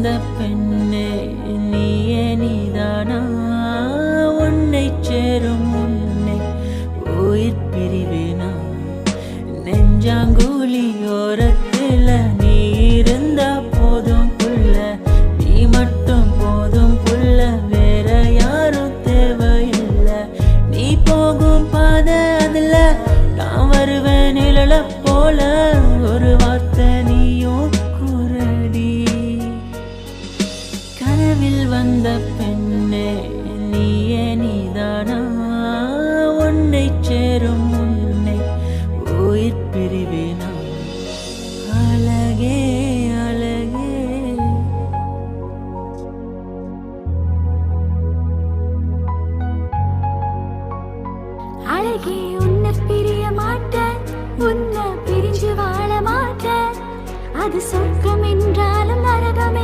வந்த பெண்ணே நீயே நீதானா உன்னை சேரும் முன்னே உயிர் பிரிவேனா நெஞ்சாங்கூலி ஓரத்துல நீ இருந்தா போதும் புள்ள நீ மட்டும் போதும் புள்ள வேற யாரும் தேவையில்லை நீ போகும் பாதை அதுல நான் வருவேன் நிழல போல ஒரு வார்த்தை நீயும் குரடி கனவில் வந்த பெண்ணே நீயே நீதானா உன்னை சேரும் முன்னே உயிர் பிரிவேனா அழகே அழகே அழகே உன்னை பிரிய மாட்டேன் உன்னை பிரிஞ்சு வாழ மாட்டேன் அது சொர்க்கம் என்றாலும் நரகம்